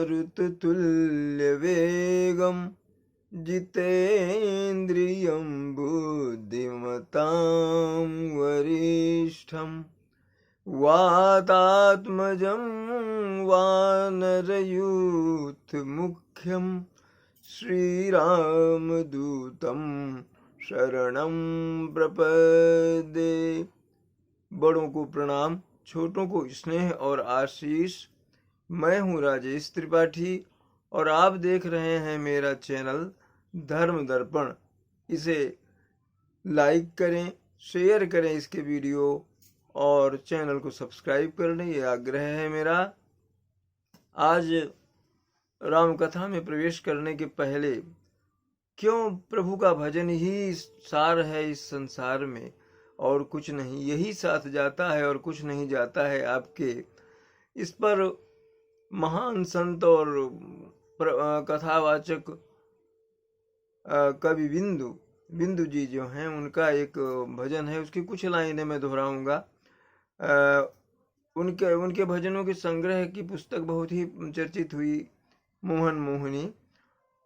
मारुततुल्यवेगं जितेन्द्रियं बुद्धिमतां वरिष्ठं वातात्मजं वानरयूथमुख्यं श्रीरामदूतं शरणं प्रपद्ये। बड़ों को प्रणाम, छोटों को स्नेह और आशीष। मैं हूँ राजेश त्रिपाठी और आप देख रहे हैं मेरा चैनल धर्म दर्पण। इसे लाइक करें, शेयर करें इसके वीडियो और चैनल को सब्सक्राइब कर लें, ये आग्रह है मेरा। आज राम कथा में प्रवेश करने के पहले क्यों प्रभु का भजन ही सार है इस संसार में और कुछ नहीं, यही साथ जाता है और कुछ नहीं जाता है आपके। इस पर महान संत और कथावाचक कवि बिंदु जी जो हैं, उनका एक भजन है, उसकी कुछ लाइनें मैं दोहराऊंगा। उनके भजनों के संग्रह की पुस्तक बहुत ही चर्चित हुई, मोहन मोहिनी।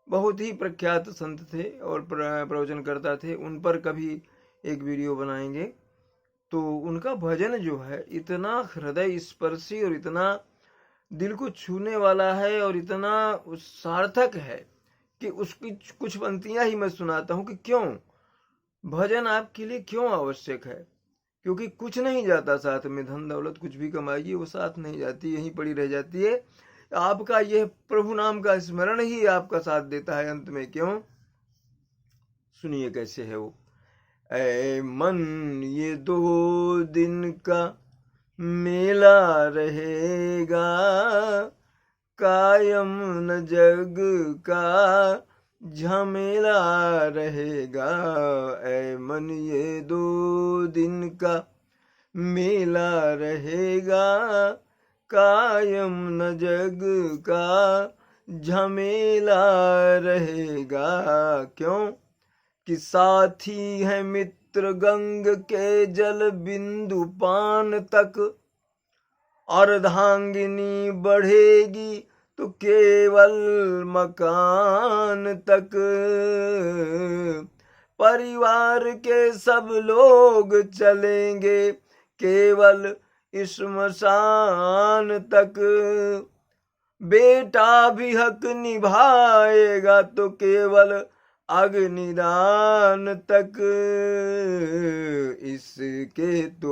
बहुत ही प्रख्यात संत थे और प्रवचन करता थे, उन पर कभी एक वीडियो बनाएंगे। तो उनका भजन जो है इतना हृदय स्पर्शी और इतना दिल को छूने वाला है और इतना सार्थक है कि उसकी कुछ पंक्तियां ही मैं सुनाता हूं कि क्यों भजन आपके लिए क्यों आवश्यक है। क्योंकि कुछ नहीं जाता साथ में, धन दौलत कुछ भी कमाइए वो साथ नहीं जाती, यहीं पड़ी रह जाती है। आपका यह प्रभु नाम का स्मरण ही आपका साथ देता है अंत में। क्यों, सुनिए कैसे है वो। ऐ मन ये 2 दिन का मेला रहेगा, कायम न जग का झमेला रहेगा। ऐ मन ये 2 दिन का मेला रहेगा, कायम न जग का झमेला रहेगा। क्यों कि साथी है मित्र गंग के जल बिंदु पान तक, अर्धांगिनी बढ़ेगी तो केवल मकान तक। परिवार के सब लोग चलेंगे केवल श्मशान तक। बेटा भी हक निभाएगा तो केवल अग्निदान तक। इसके तो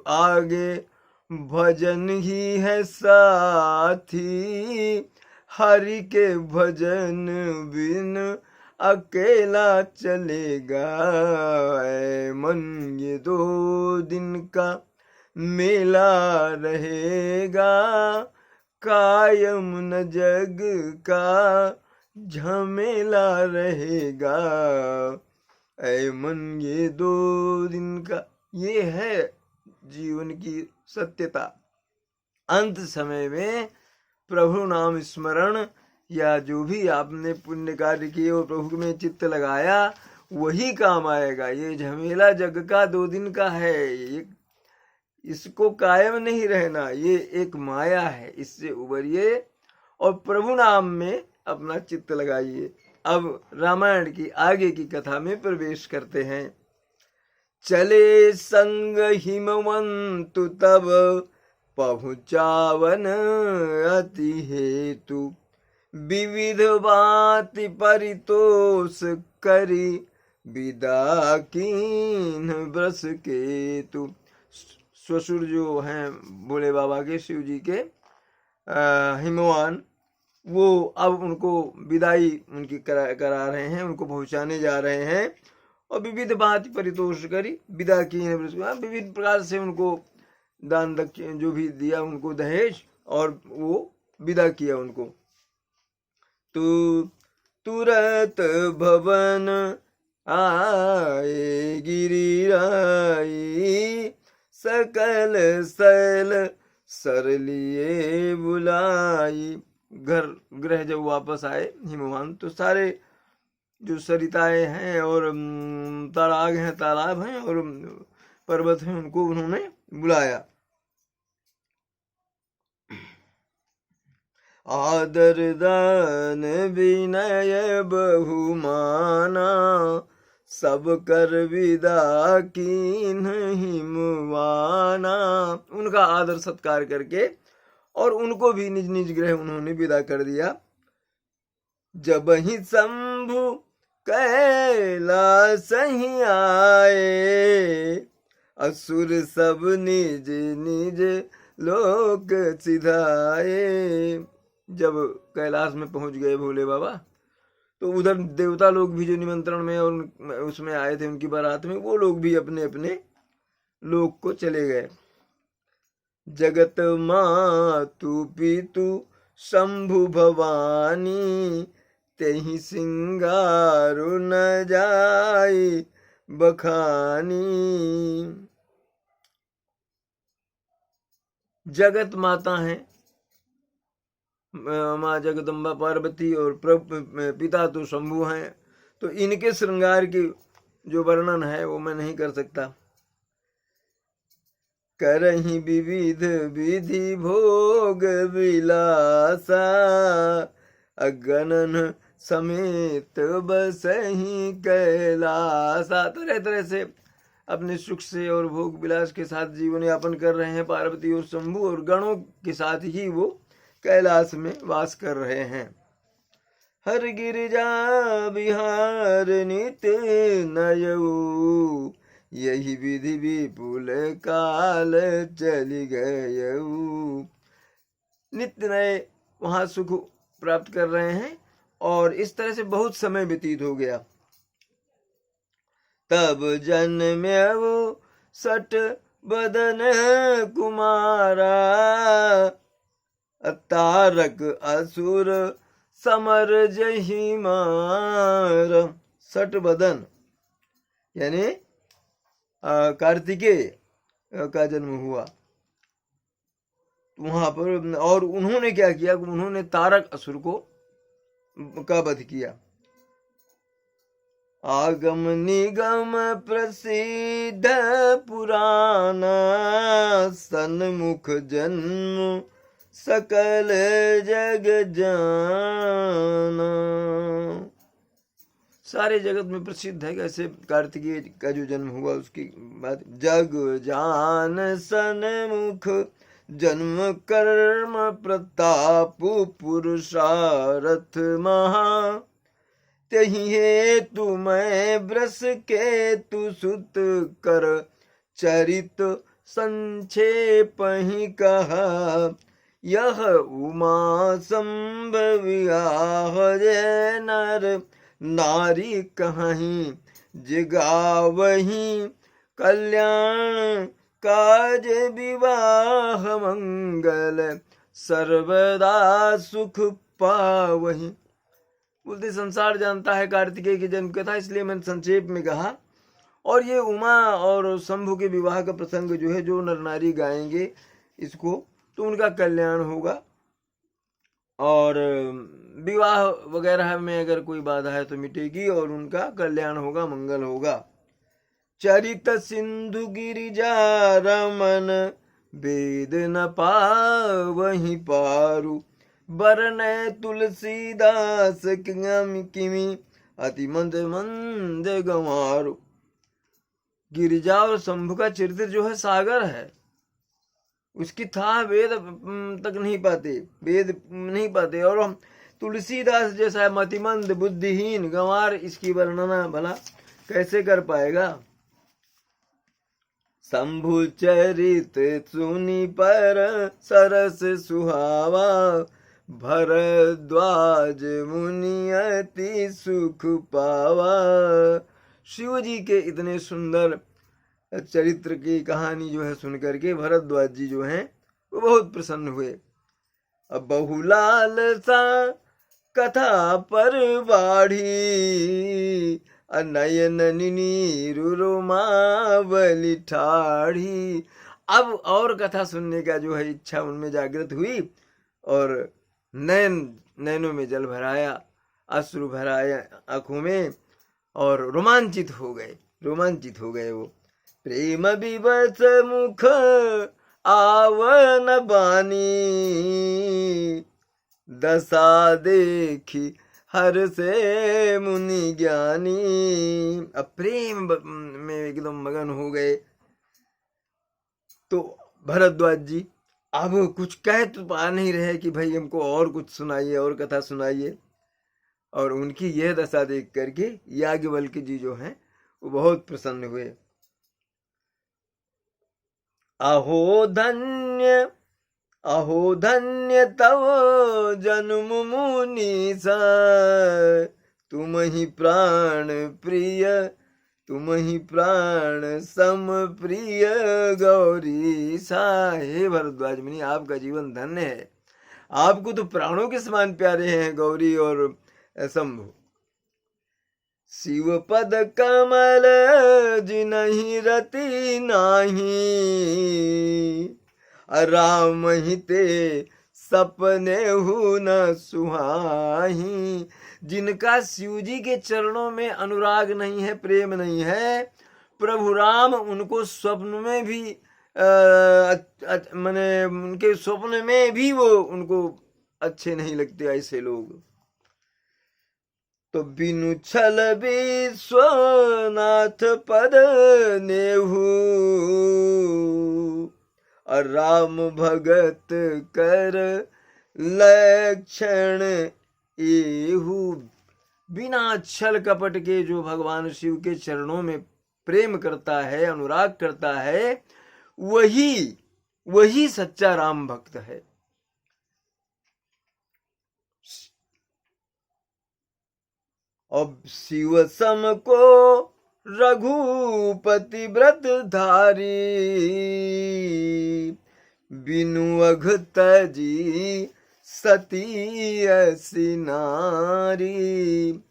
आगे भजन ही है साथी, हरि के भजन बिन अकेला चलेगा। ऐ मन ये 2 दिन का मेला रहेगा, कायम न जग का झमेला रहेगा। ऐ मन ये 2 दिन का, ये है जीवन की सत्यता। अंत समय में प्रभु नाम स्मरण या जो भी आपने पुण्य कार्य किए और प्रभु में चित्त लगाया वही काम आएगा। ये झमेला जग का 2 दिन का है, इसको कायम नहीं रहना, ये एक माया है, इससे उबरिए और प्रभु नाम में अपना चित्त लगाइए। अब रामायण की आगे की कथा में प्रवेश करते हैं। चले संग हिमवंतु तब पहुँचावन अति हेतु, विविध बाति परितोष करी विदा कीन ब्रस केतु। ससुर जो हैं भोले बाबा के, शिव जी के हिमवान, वो अब उनको विदाई उनकी करा रहे हैं, उनको पहुंचाने जा रहे हैं। और विविध बात परितोष करी विदा की, विविध प्रकार से उनको दान दक्षिण जो भी दिया, उनको दहेज, और वो विदा किया उनको। तो तुरंत भवन आए गिरिराई, सकल सल सरलिए बुलाई। ग्रह जब वापस आए हिमवान, तो सारे जो सरिताएं हैं और तालाब हैं और पर्वत हैं, उनको उन्होंने बुलाया। आदर दान विनय बहुमाना, सब कर विदा की नहीं मुआना। उनका आदर सत्कार करके और उनको भी निज निज गृह उन्होंने विदा कर दिया। जब ही शंभु कैलाश ही आए, असुर सब निज निज लोक सिधाए। जब कैलाश में पहुंच गए भोले बाबा, तो उधर देवता लोग भी जो निमंत्रण में और उसमें आए थे उनकी बारात में, वो लोग भी अपने अपने लोक को चले गए। जगत मातु पितु शंभु भवानी, तेहि सिंगारु न जाई बखानी। जगत माता है माँ जगदम्बा पार्वती, और पिता तो शंभु हैं, तो इनके श्रृंगार की जो वर्णन है वो मैं नहीं कर सकता। करहि विविध विधि भोग विलासा, अगणन समेत बसहि कैलासा। तरह तरह से अपने सुख से और भोग विलास के साथ जीवन यापन कर रहे हैं पार्वती और शंभु, और गणों के साथ ही वो कैलाश में वास कर रहे हैं। हर गिरिजा विहार नित नयऊ, यही विधि विपुल काल चली गयऊ। नित्य नए वहां सुख प्राप्त कर रहे हैं, और इस तरह से बहुत समय व्यतीत हो गया। तब जन्म्यऊ सट बदन कुमारा, तारक असुर समर जहि मार। सट बदन यानी कार्तिकेय का जन्म हुआ वहां पर, और उन्होंने क्या किया, उन्होंने तारक असुर को का वध किया। आगम निगम प्रसिद्ध पुराना, सन्मुख जन्म सकल जग जाना। सारे जगत में प्रसिद्ध है कैसे कार्तिकेय का जो जन्म हुआ उसकी बात। जग जान सन्मुख जन्म कर्म प्रताप पुरुषारथ महा, तहि हेतु मैं व्रस के तु सुत कर चरित संक्षेप ही कहा। यह उमा संभवियाह जय नर नारी कहीं, जिगावहीं कल्याण काज विवाह मंगल, सर्वदा सुख पावहीं। बोलते संसार जानता है कार्तिकेय की जन्म कथा, इसलिए मैंने संक्षेप में कहा। और ये उमा और शंभु के विवाह का प्रसंग जो है, जो नर नारी गाएंगे इसको तो उनका कल्याण होगा, और विवाह वगैरह में अगर कोई बाधा है तो मिटेगी और उनका कल्याण होगा, मंगल होगा। चरित सिंधु गिरिजा रमन, वेद न पावहि पारु, बरन तुलसीदास किमी, अति मंद मंद गंवारु। गिरिजा और शंभु का चरित्र जो है सागर है, उसकी था वेद तक नहीं पाते, वेद नहीं पाते, और हम तुलसीदास जैसा मतिमंद बुद्धिहीन गंवार इसकी वर्णना भला कैसे कर पाएगा। शंभु चरित सुनि पर सरस सुहावा, भरद्वाज मुनि अति सुख पावा। शिव जी के इतने सुंदर चरित्र की कहानी जो है सुन करके भरद्वाज जी जो हैं वो बहुत प्रसन्न हुए। अब बहुलाल सा कथा पर बाढ़ी, नयन नीरु रोमावली ठाढ़ी। अब और कथा सुनने का जो है इच्छा उनमें जागृत हुई, और नैनों में जल भराया, अश्रु भराया आंखों में, और रोमांचित हो गए वो। प्रेम विवश मुख आवन बानी, दशा देखी हर से मुनि ज्ञानी। अब प्रेम में एकदम मगन हो गए। तो भरद्वाज जी अब कुछ कह तो पा नहीं रहे कि भाई हमको और कुछ सुनाइए, और कथा सुनाइए। और उनकी यह दशा देख करके याज्ञवल्क्य जी जो हैं वो बहुत प्रसन्न हुए। अहो धन्य तव जन्म मुनीसा, तुम ही प्राण प्रिय, तुम ही प्राण सम प्रिय गौरी सा। हे भरद्वाज मुनि, आपका जीवन धन्य है। आपको तो प्राणों के समान प्यारे हैं गौरी और शंभु। शिव पद कमल जिनहि रति नाही, राम ही ते सपने हु न सुहाही। जिनका शिव जी के चरणों में अनुराग नहीं है, प्रेम नहीं है, प्रभु राम उनको स्वप्न में भी माने उनके स्वप्न में भी वो उनको अच्छे नहीं लगते ऐसे लोग। तो बिनु छल विश्वनाथ पद नेहु, और राम भगत कर लक्षण एहु। बिना छल कपट के जो भगवान शिव के चरणों में प्रेम करता है, अनुराग करता है, वही सच्चा राम भक्त है। अब शिव सम को रघुपति व्रत धारी, बिनु अघ तजी सती ऐसी नारी।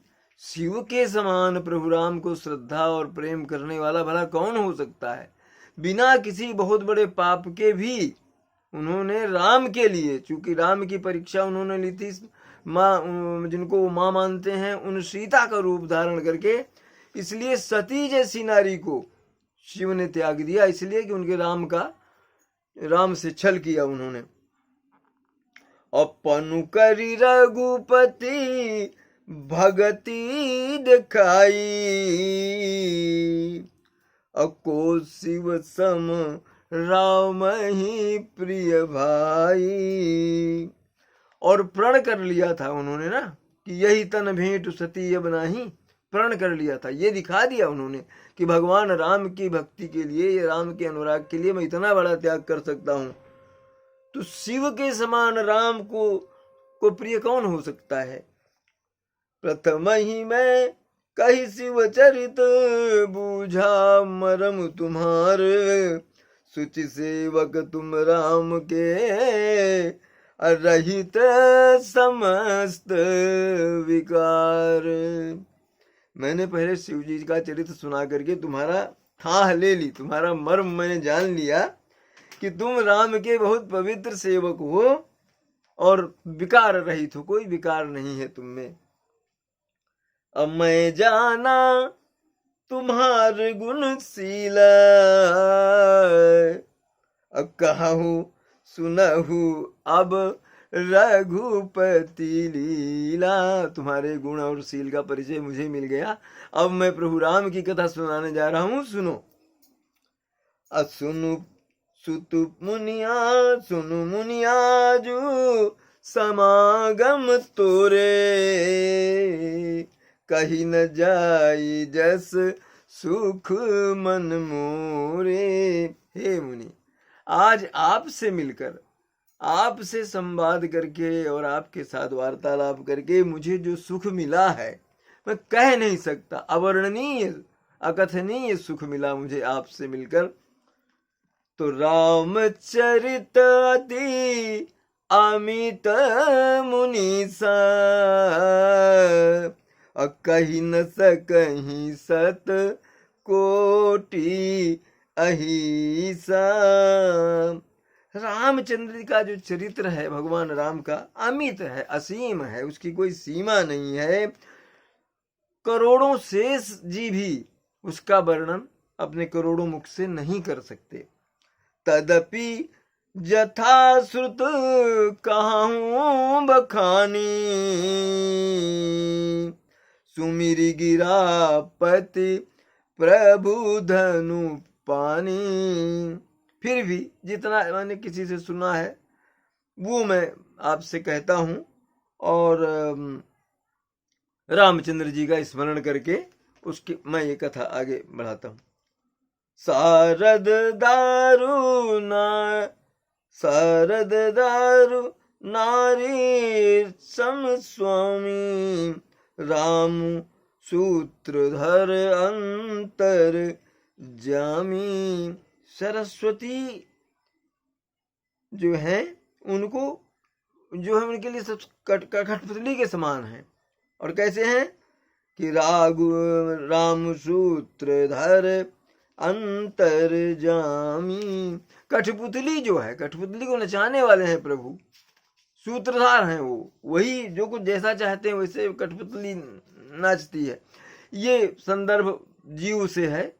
शिव के समान प्रभु राम को श्रद्धा और प्रेम करने वाला भला कौन हो सकता है। बिना किसी बहुत बड़े पाप के भी उन्होंने राम के लिए, चूंकि राम की परीक्षा उन्होंने ली थी माँ, जिनको वो माँ मानते हैं, उन सीता का रूप धारण करके, इसलिए सती जैसी नारी को शिव ने त्याग दिया, इसलिए कि उनके राम से छल किया उन्होंने। अपनु करी रघुपति भगति दिखाई, अको शिव सम राम ही प्रिय भाई। और प्रण कर लिया था उन्होंने ना कि यही तन भेंट सती अब नाही, प्रण कर लिया था। ये दिखा दिया उन्होंने कि भगवान राम की भक्ति के लिए, या राम के अनुराग के लिए मैं इतना बड़ा त्याग कर सकता हूं। तो शिव के समान राम को प्रिय कौन हो सकता है। प्रथम ही मैं कही शिव चरित, बूझा मरम तुम्हार, सुचि सेवक तुम राम के, रहित समस्त विकार। मैंने पहले शिव जी का चरित्र सुना करके तुम्हारा ठाह ले ली, तुम्हारा मर्म मैंने जान लिया कि तुम राम के बहुत पवित्र सेवक हो और विकार रहित हो, कोई विकार नहीं है तुम में। अब मैं जाना तुम्हार गुणशीला, अब कहूँ सुनहु अब रघुपति लीला। तुम्हारे गुण और शील का परिचय मुझे मिल गया, अब मैं प्रभु राम की कथा सुनाने जा रहा हूं, सुनो। असुनु सुतु मुनिया, सुनु मुनियाजू समागम तोरे, कहीं न जाई जस सुख मन मोरे। हे मुनि, आज आपसे मिलकर, आपसे संवाद करके और आपके साथ वार्तालाप करके मुझे जो सुख मिला है मैं कह नहीं सकता। अवर्णनीय अकथनीय सुख मिला मुझे आपसे मिलकर। तो रामचरित अति अमित मुनीसा, कही न सकहीं सत कोटि अहिसा। रामचंद्र का जो चरित्र है भगवान राम का, अमित है, असीम है, उसकी कोई सीमा नहीं है। करोड़ों शेष जी भी उसका वर्णन अपने करोड़ों मुख से नहीं कर सकते। तदपि जथा श्रुत कहूँ बखानी, सुमिरी गिरापति प्रभु धनु पानी। फिर भी जितना मैंने किसी से सुना है वो मैं आपसे कहता हूँ, और रामचंद्र जी का स्मरण करके उसकी मैं ये कथा आगे बढ़ाता हूँ। शारद दारू नारी सम स्वामी, राम सूत्रधर अंतर जामी। सरस्वती जो है उनको जो है उनके लिए सब कठपुतली के समान है। और कैसे हैं कि राम सूत्रधर अंतर जामी। कठपुतली जो है, कठपुतली को नचाने वाले हैं प्रभु, सूत्रधार हैं वो, वही जो कुछ जैसा चाहते हैं वैसे कठपुतली नाचती है। ये संदर्भ जीव से है,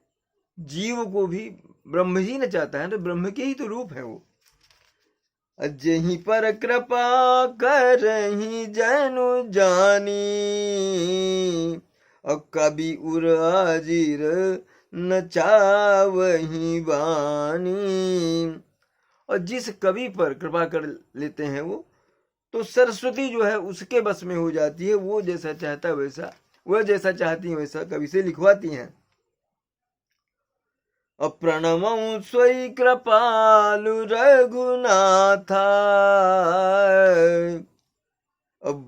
जीव को भी ब्रह्म ही नचाता है, तो ब्रह्म के ही तो रूप है वो। अजहि पर कृपा करहि जनु जानी, और कभी उर आजीर नचावहि बानी। और जिस कवि पर कृपा कर लेते हैं वो, तो सरस्वती जो है उसके बस में हो जाती है। वो जैसा चाहता है वैसा, वह जैसा चाहती है वैसा कवि से लिखवाती हैं। प्रणमं स्वयं कृपालु रघुनाथा,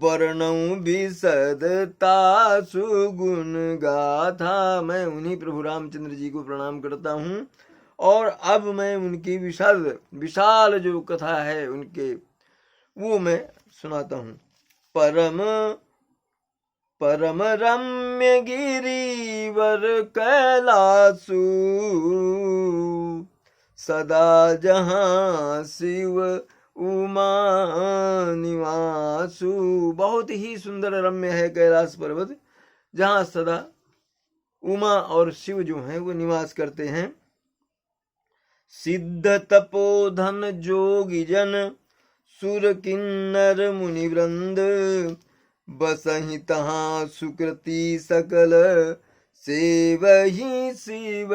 वर्णऊ विशदता सुगुण गाथा। मैं उन्हीं प्रभु रामचंद्र जी को प्रणाम करता हूँ, और अब मैं उनकी विशाल जो कथा है उनके, वो मैं सुनाता हूँ। परम रम्य गिरिवर कैलासु, सदा जहाँ शिव उमा निवासु। बहुत ही सुंदर रम्य है कैलाश पर्वत, जहाँ सदा उमा और शिव जो हैं वो निवास करते हैं। सिद्ध तपोधन जोगी जन सुर किन्नर मुनि वृंद, बसहि तहाँ सुकृति सकल सेवहि शिव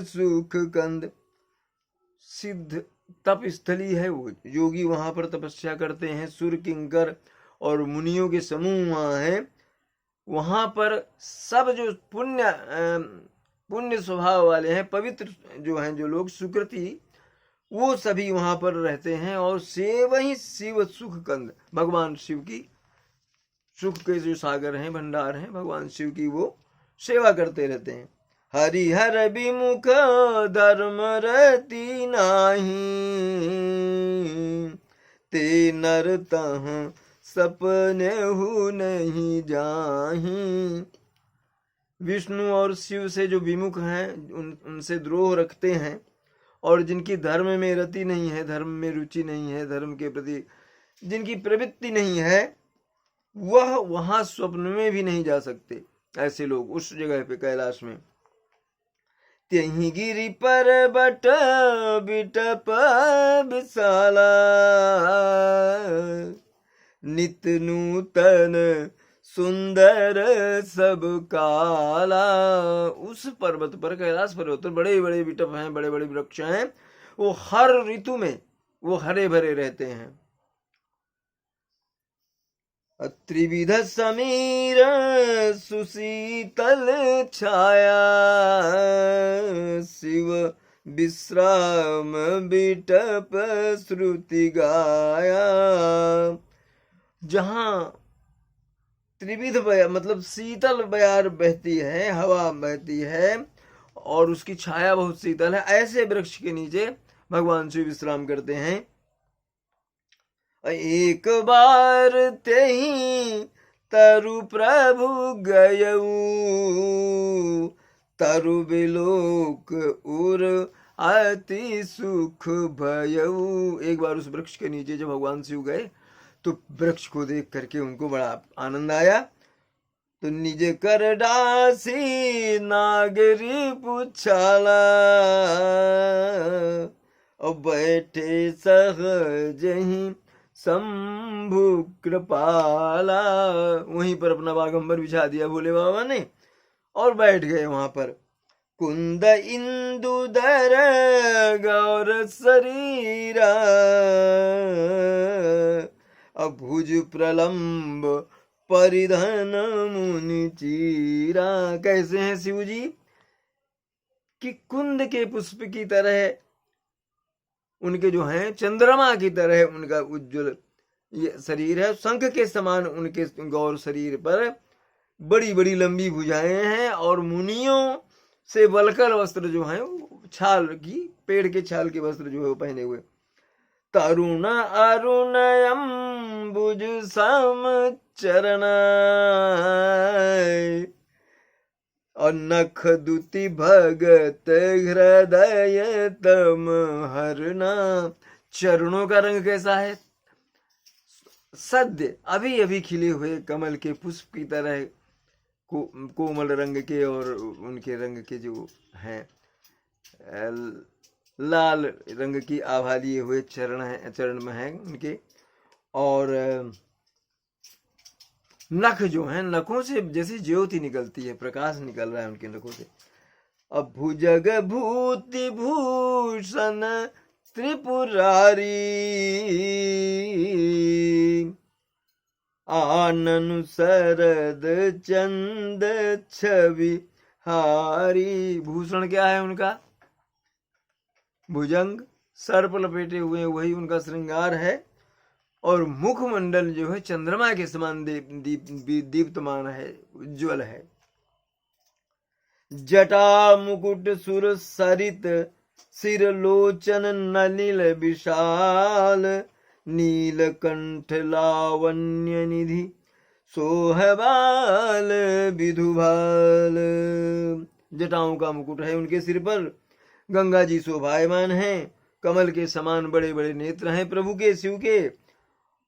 सुख कंद। सिद्ध तप स्थली है वो, योगी वहां पर तपस्या करते हैं, सुर किंकर और मुनियों के समूह वहां हैं। वहां पर सब जो पुण्य स्वभाव वाले हैं, पवित्र जो हैं, जो लोग सुकृति, वो सभी वहां पर रहते हैं। और सेवहि शिव सुख कंद, भगवान शिव की सुख के जो सागर हैं, भंडार हैं, भगवान शिव की वो सेवा करते रहते हैं। हरिहर विमुख धर्म रति नाही, ते नर तह सपने हु नहीं जाही। विष्णु और शिव से जो विमुख हैं, उनसे द्रोह रखते हैं, और जिनकी धर्म में रति नहीं है, धर्म में रुचि नहीं है, धर्म के प्रति जिनकी प्रवृत्ति नहीं है, वह वहां स्वप्न में भी नहीं जा सकते। ऐसे लोग उस जगह पे कैलाश में। त्यही गिरि पर्वत बिटप विशाला, नित नूतन सुंदर सब काला। उस पर्वत पर, कैलाश पर्वत पर बड़े बड़े बिटप हैं, बड़े बड़े वृक्ष हैं, वो हर ऋतु में वो हरे भरे रहते हैं। त्रिविध समीर सुशीतल छाया, शिव विश्राम बिटप श्रुति गाया। जहाँ त्रिविध मतलब शीतल बयार बहती है, हवा बहती है, और उसकी छाया बहुत शीतल है, ऐसे वृक्ष के नीचे भगवान शिव विश्राम करते हैं। एक बार तेहि तरु प्रभु गयऊ, तरु बिलोक उर अति सुख भयऊ। एक बार उस वृक्ष के नीचे जब भगवान शिव गए तो वृक्ष को देख करके उनको बड़ा आनंद आया। तो निज कर डासी नागरी पुछाला, और बैठे सहज ही शंभु कृपाला। वहीं पर अपना बागंबर बिछा दिया भोले बाबा ने और बैठ गए वहां पर। कुंद इंदुधर गौर शरीरा, अभुज प्रलंब परिधन मुनि चीरा। कैसे हैं शिव जी कि कुंद के पुष्प की तरह उनके जो हैं, चंद्रमा की तरह उनका उज्जवल ये शरीर है। शंख के समान उनके गौर शरीर पर बड़ी बड़ी लंबी भुजाएं हैं और मुनियों से बलकर वस्त्र जो हैं छाल की, पेड़ के छाल के वस्त्र जो है वो पहने हुए। तरुण अरुण अम्बुज सम चरण, और नख दुति भगत हृदय तम हरना। चरणों का रंग कैसा है? सद्य अभी अभी खिले हुए कमल के पुष्प की तरह कोमल रंग के, और उनके रंग के जो हैं लाल रंग की आभा लिए हुए चरण में है उनके। और नख जो हैं, नखों से जैसे ज्योति निकलती है, प्रकाश निकल रहा है उनके नखों से। अब भुजग भूति भूषण त्रिपुरारी, आनन शरद चंद छवि हारी। भूषण क्या है उनका? भुजंग, सर्प लपेटे हुए वही उनका श्रृंगार है। और मुखमंडल जो है चंद्रमा के समान दीप्तमान है, उज्ज्वल है। जटा मुकुट सुर सरित, सिर लोचन नलिल विशाल, नीलकंठ लावण्य निधि सोहबाल विधुभाल। जटाओं का मुकुट है उनके सिर पर, गंगा जी शोभायमान हैं, कमल के समान बड़े बड़े नेत्र हैं प्रभु के, शिव के।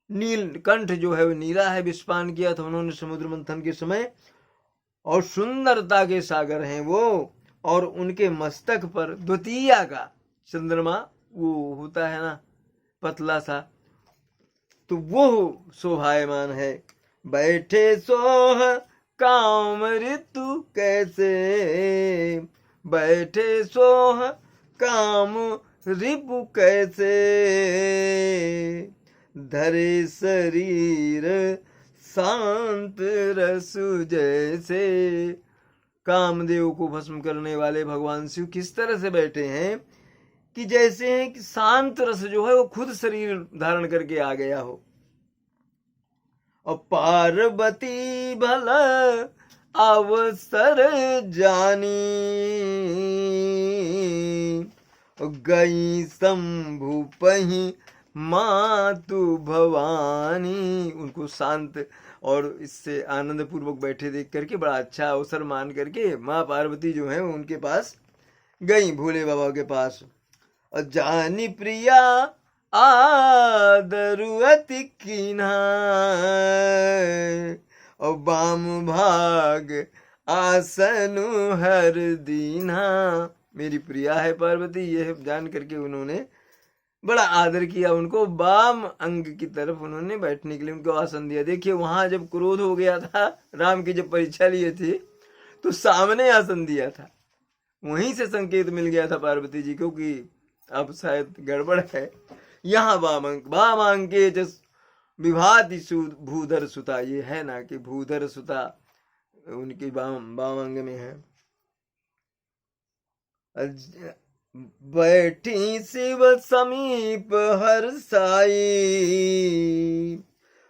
नील कंठ जो है वो नीला है, विषपान किया था उन्होंने समुद्र मंथन के समय, और सुंदरता के सागर हैं वो। और उनके मस्तक पर द्वितीया का चंद्रमा वो होता है ना, पतला सा, तो वो शोभायमान है। बैठे सोह काम ऋतु कैसे, बैठे सोह काम रिपु कैसे, धरे शरीर शांत रसु जैसे। कामदेव को भस्म करने वाले भगवान शिव किस तरह से बैठे हैं कि जैसे हैं कि शांत रस जो है वो खुद शरीर धारण करके आ गया हो। और पार्वती भला अवसर जानी, गई शंभु पही मातु भवानी। उनको शांत और इससे आनंद पूर्वक बैठे देख करके बड़ा अच्छा अवसर मान करके माँ पार्वती जो है उनके पास गई, भोले बाबा के पास। और जानी प्रिया आदरु अति कीन्हा, और बाम भाग आसनु हर दीन्हा। मेरी प्रिया है पार्वती, यह जान करके उन्होंने बड़ा आदर किया उनको, बाम अंग की तरफ उन्होंने बैठने के लिए उनको आसन दिया। देखिए वहां जब क्रोध हो गया था, राम की जब परीक्षा लिए थे तो सामने आसन दिया था, वहीं से संकेत मिल गया था पार्वती जी को कि अब शायद गड़बड़ है। यहाँ बाम अंगे जस विभाति भूधर सुता, ये है ना कि भूधर सुता उनकी बाम अंग में है। बैठी शिव समीप हर साई,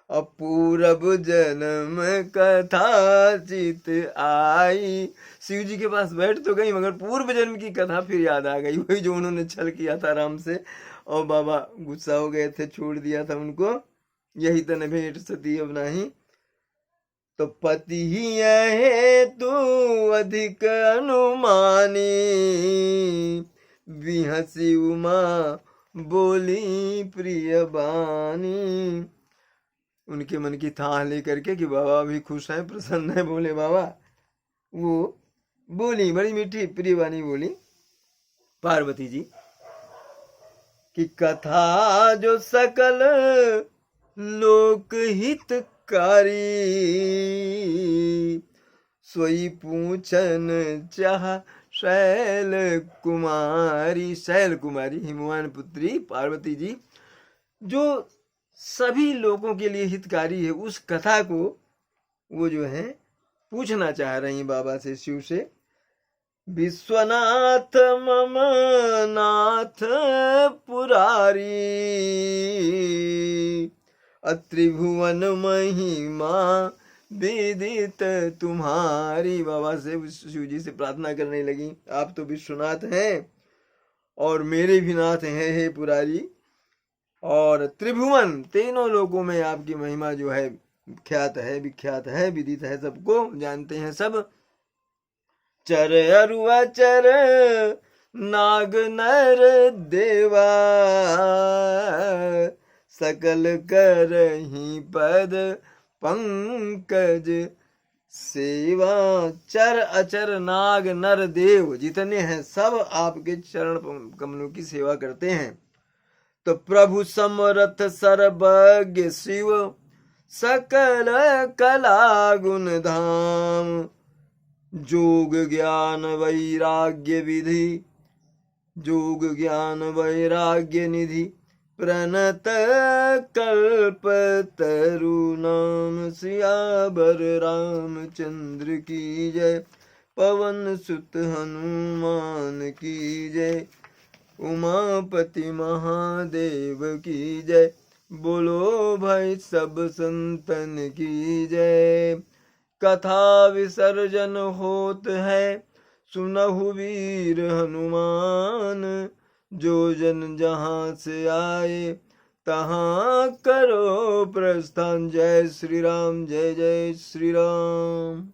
अपूरब जन्म कथा चित आई। शिव जी के पास बैठ तो गई मगर पूर्व जन्म की कथा फिर याद आ गई, वही जो उन्होंने छल किया था राम से, और बाबा गुस्सा हो गए थे, छोड़ दिया था उनको। यही तन भेंट सती अब नहीं, तो पति ही है तू अधिक अनुमानी, बिहसी उमा बोली प्रिय बानी। उनके मन की थाह लेकर के कि बाबा भी खुश है, प्रसन्न है भोले बाबा, वो बोली बड़ी मीठी प्रिय बानी बोली पार्वती जी। कि कथा जो सकल लोक हितकारी, सोई पूछन चाह शैल कुमारी। शैल कुमारी हिमवान पुत्री पार्वती जी जो सभी लोगों के लिए हितकारी है, उस कथा को वो जो है पूछना चाह रही बाबा से, शिव से। विश्वनाथ मम नाथ पुरारी, अत्रिभुवन महिमा विदित तुम्हारी। बाबा से शिव जी से प्रार्थना करने लगी, आप तो विश्वनाथ हैं और मेरे भी नाथ हैं हे पुरारी, और त्रिभुवन तीनों लोकों में आपकी महिमा जो है ख्यात है, विख्यात है, विदित है, सबको जानते हैं सब। चर अरुआ चर नाग नर देवा, सकल करहि पद पंकज सेवा। चर अचर नाग नर देव जितने हैं सब आपके चरण कमलों की सेवा करते हैं। तो प्रभु समरथ सर्वज्ञ शिव, सकल कला गुण धाम, जोग ज्ञान वैराग्य विधि, जोग ज्ञान वैराग्य निधि, प्रणत कल्प तरु नाम। सियावर रामचंद्र की जय, पवन सुत हनुमान की जय, उमापति महादेव की जय, बोलो भाई सब संतन की जय। कथा विसर्जन होत है सुनहु वीर हनुमान, जो जन जहाँ से आए तहाँ करो प्रस्थान। जय श्री राम, जय जय श्री राम।